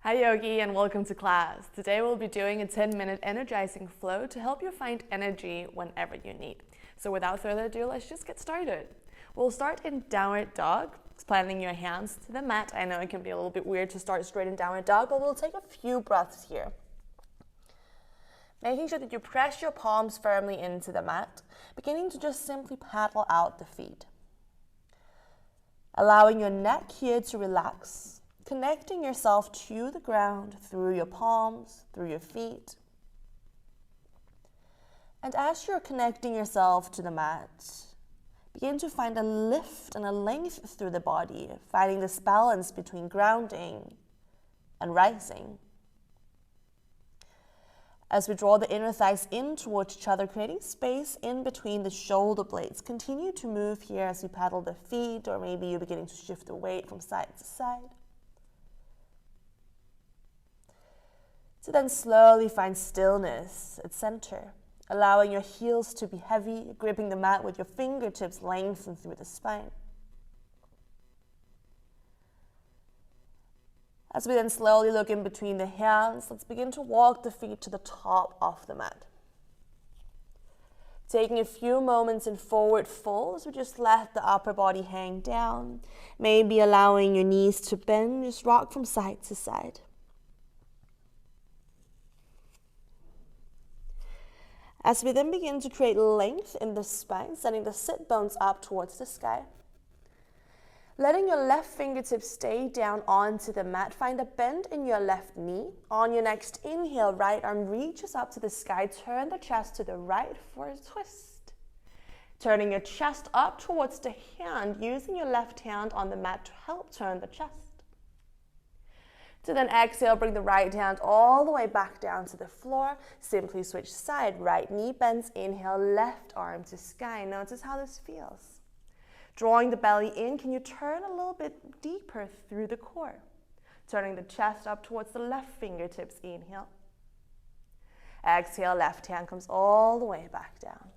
Hi Yogi and welcome to class. Today we'll be doing a 10-minute energizing flow to help you find energy whenever you need. So without further ado, let's just get started. We'll start in downward dog, planting your hands to the mat. I know it can be a little bit weird to start straight in downward dog, but we'll take a few breaths here. Making sure that you press your palms firmly into the mat, beginning to just simply paddle out the feet. Allowing your neck here to relax, connecting yourself to the ground through your palms, through your feet. And as you're connecting yourself to the mat, begin to find a lift and a length through the body, finding this balance between grounding and rising. As we draw the inner thighs in towards each other, creating space in between the shoulder blades. Continue to move here as you paddle the feet, or maybe you're beginning to shift the weight from side to side. So then slowly find stillness at center, allowing your heels to be heavy, gripping the mat with your fingertips lengthened through the spine. As we then slowly look in between the hands, let's begin to walk the feet to the top of the mat. Taking a few moments in forward fold as we just let the upper body hang down, maybe allowing your knees to bend, just rock from side to side. As we then begin to create length in the spine, sending the sit bones up towards the sky. Letting your left fingertips stay down onto the mat. Find a bend in your left knee. On your next inhale, right arm reaches up to the sky. Turn the chest to the right for a twist. Turning your chest up towards the hand, using your left hand on the mat to help turn the chest. To then exhale, bring the right hand all the way back down to the floor. Simply switch side. Right knee bends, inhale, left arm to sky. Notice how this feels. Drawing the belly in, can you turn a little bit deeper through the core? Turning the chest up towards the left fingertips, inhale. Exhale, left hand comes all the way back down.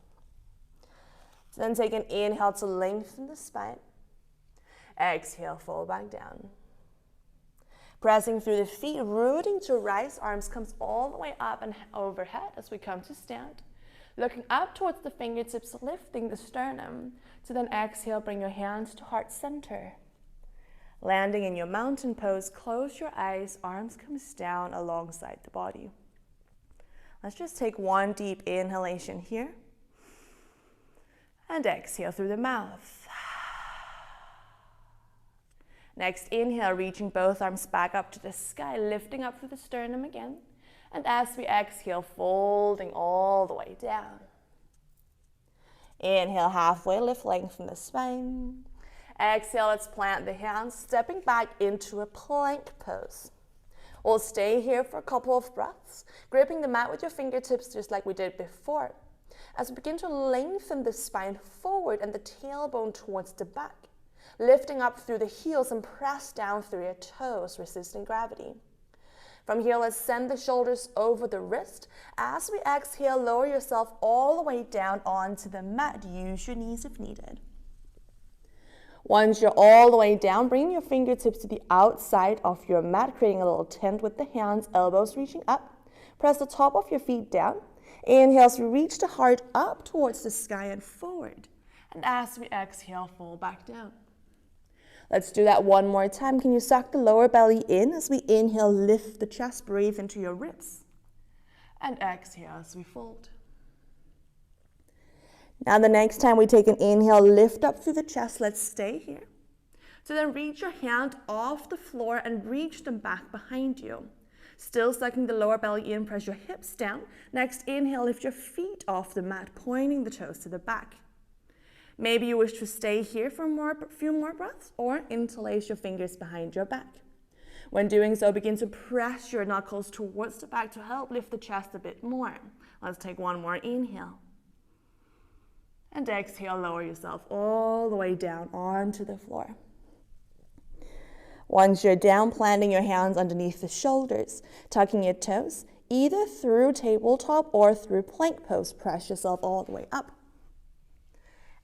So then take an inhale to lengthen the spine. Exhale, fold back down. Pressing through the feet, rooting to rise, arms comes all the way up and overhead as we come to stand. Looking up towards the fingertips, lifting the sternum. To then exhale, bring your hands to heart center. Landing in your mountain pose, close your eyes, arms comes down alongside the body. Let's just take one deep inhalation here. And exhale through the mouth. Next inhale, reaching both arms back up to the sky, lifting up through the sternum again. And as we exhale, folding all the way down. Inhale, halfway lift, lengthen the spine. Exhale, let's plant the hands, stepping back into a plank pose. We'll stay here for a couple of breaths, gripping the mat with your fingertips just like we did before. As we begin to lengthen the spine forward and the tailbone towards the back, lifting up through the heels and press down through your toes, resisting gravity. From here, let's send the shoulders over the wrist. As we exhale, lower yourself all the way down onto the mat. Use your knees if needed. Once you're all the way down, bring your fingertips to the outside of your mat, creating a little tent with the hands, elbows reaching up. Press the top of your feet down. Inhale as we reach the heart up towards the sky and forward. And as we exhale, fold back down. Let's do that one more time. Can you suck the lower belly in as we inhale, lift the chest, breathe into your ribs. And exhale as we fold. Now the next time we take an inhale, lift up through the chest. Let's stay here. So then reach your hand off the floor and reach them back behind you. Still sucking the lower belly in, press your hips down. Next inhale, lift your feet off the mat, pointing the toes to the back. Maybe you wish to stay here for a few more breaths or interlace your fingers behind your back. When doing so, begin to press your knuckles towards the back to help lift the chest a bit more. Let's take one more inhale. And exhale, lower yourself all the way down onto the floor. Once you're down, planting your hands underneath the shoulders, tucking your toes, either through tabletop or through plank pose. Press yourself all the way up.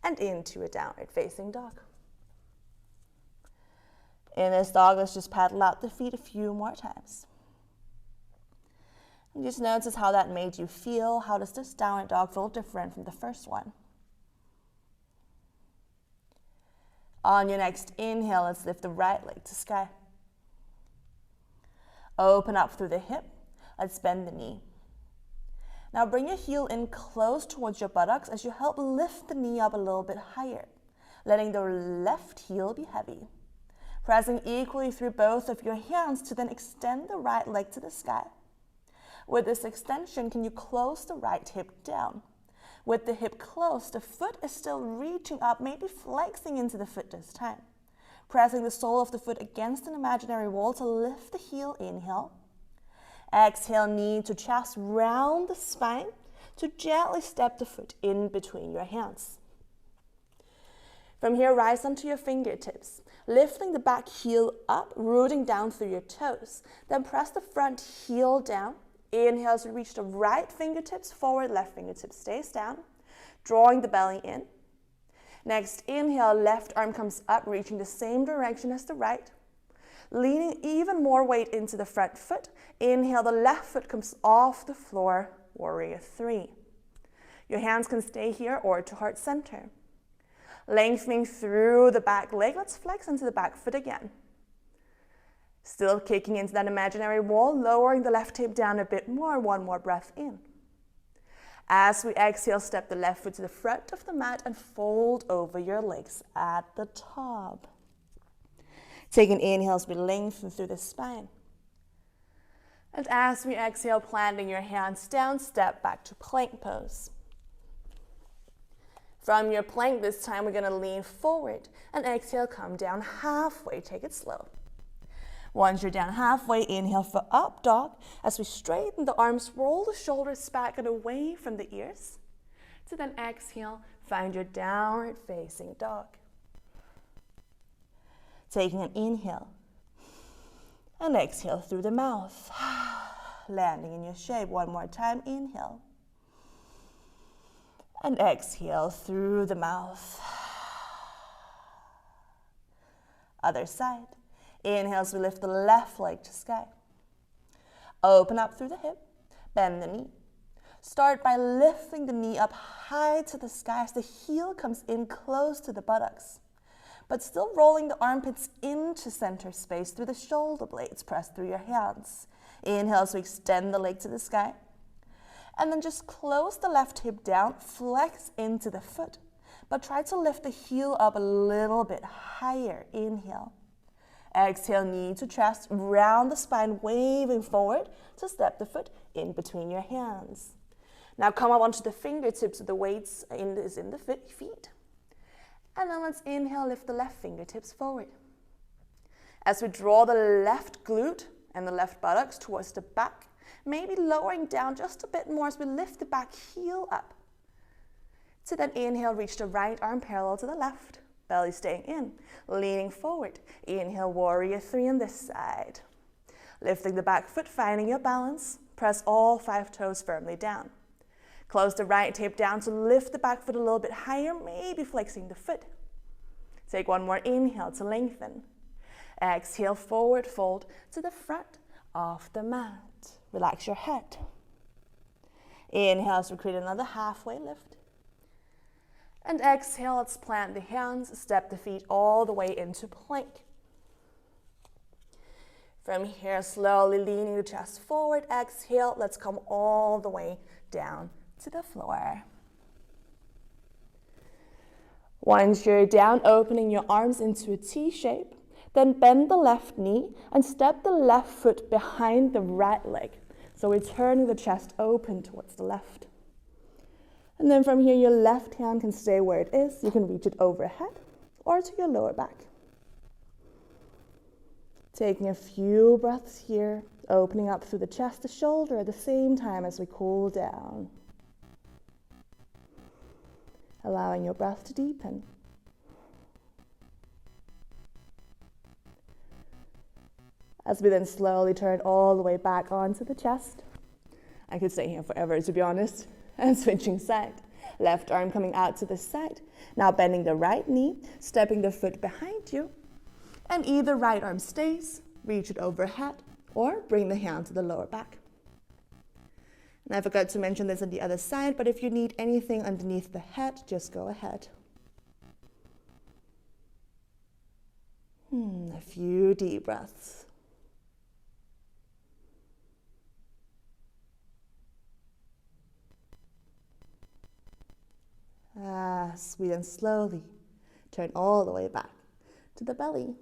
And into a downward facing dog. In this dog, let's just paddle out the feet a few more times. Just notice how that made you feel. How does this downward dog feel different from the first one? On your next inhale, let's lift the right leg to sky. Open up through the hip. Let's bend the knee. Now bring your heel in close towards your buttocks as you help lift the knee up a little bit higher, letting the left heel be heavy. Pressing equally through both of your hands to then extend the right leg to the sky. With this extension, can you close the right hip down? With the hip closed, the foot is still reaching up, maybe flexing into the foot this time. Pressing the sole of the foot against an imaginary wall to lift the heel, inhale. Exhale, knee to chest, round the spine to gently step the foot in between your hands. From here, rise onto your fingertips, lifting the back heel up, rooting down through your toes. Then press the front heel down. Inhale as you reach the right fingertips forward, left fingertips stays down, drawing the belly in. Next, inhale, left arm comes up, reaching the same direction as the right. Leaning even more weight into the front foot. Inhale, the left foot comes off the floor, warrior three. Your hands can stay here or to heart center. Lengthening through the back leg, let's flex into the back foot again. Still kicking into that imaginary wall, lowering the left hip down a bit more, one more breath in. As we exhale, step the left foot to the front of the mat and fold over your legs at the top. Take an inhale as we lengthen through the spine. And as we exhale, planting your hands down, step back to plank pose. From your plank this time, we're going to lean forward and exhale, come down halfway, take it slow. Once you're down halfway, inhale for up dog. As we straighten the arms, roll the shoulders back and away from the ears. To then exhale, find your downward facing dog. Taking an inhale and exhale through the mouth. Landing in your shape. One more time, inhale. And exhale through the mouth. Other side. Inhale as we lift the left leg to sky. Open up through the hip, bend the knee. Start by lifting the knee up high to the sky as the heel comes in close to the buttocks, but still rolling the armpits into center space through the shoulder blades. Press through your hands. Inhale as we extend the leg to the sky. And then just close the left hip down, flex into the foot, but try to lift the heel up a little bit higher. Inhale. Exhale, knee to chest, round the spine, waving forward to step the foot in between your hands. Now come up onto the fingertips, so the weights is in the feet. And then let's inhale, lift the left fingertips forward. As we draw the left glute and the left buttocks towards the back, maybe lowering down just a bit more as we lift the back heel up. To then inhale, reach the right arm parallel to the left. Belly staying in, leaning forward. Inhale, warrior three on this side. Lifting the back foot, finding your balance. Press all 5 toes firmly down. Close the right hip down to lift the back foot a little bit higher, maybe flexing the foot. Take one more inhale to lengthen. Exhale, forward fold to the front of the mat. Relax your head. Inhale as we create another halfway lift. And exhale, let's plant the hands, step the feet all the way into plank. From here, slowly leaning the chest forward. Exhale, let's come all the way down to the floor. Once you're down, opening your arms into a T shape, then bend the left knee and step the left foot behind the right leg. So we're turning the chest open towards the left. And then from here, your left hand can stay where it is. You can reach it overhead or to your lower back. Taking a few breaths here, opening up through the chest to shoulder at the same time as we cool down. Allowing your breath to deepen. As we then slowly turn all the way back onto the chest. I could stay here forever, to be honest. And switching side. Left arm coming out to the side. Now bending the right knee, stepping the foot behind you. And either right arm stays, reach it overhead, or bring the hand to the lower back. And I forgot to mention this on the other side, but if you need anything underneath the head, just go ahead. A few deep breaths. As we then slowly turn all the way back to the belly.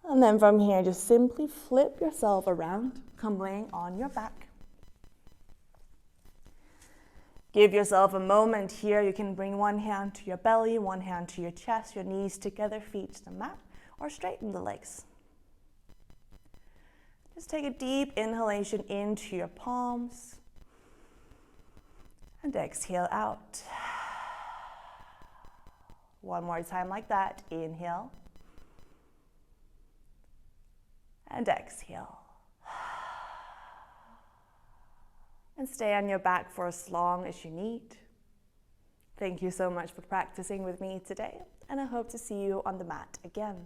And then from here, just simply flip yourself around, come laying on your back. Give yourself a moment here. You can bring one hand to your belly, one hand to your chest, your knees together, feet to the mat, or straighten the legs. Just take a deep inhalation into your palms and exhale out. One more time like that. Inhale and exhale. And stay on your back for as long as you need. Thank you so much for practicing with me today, and I hope to see you on the mat again.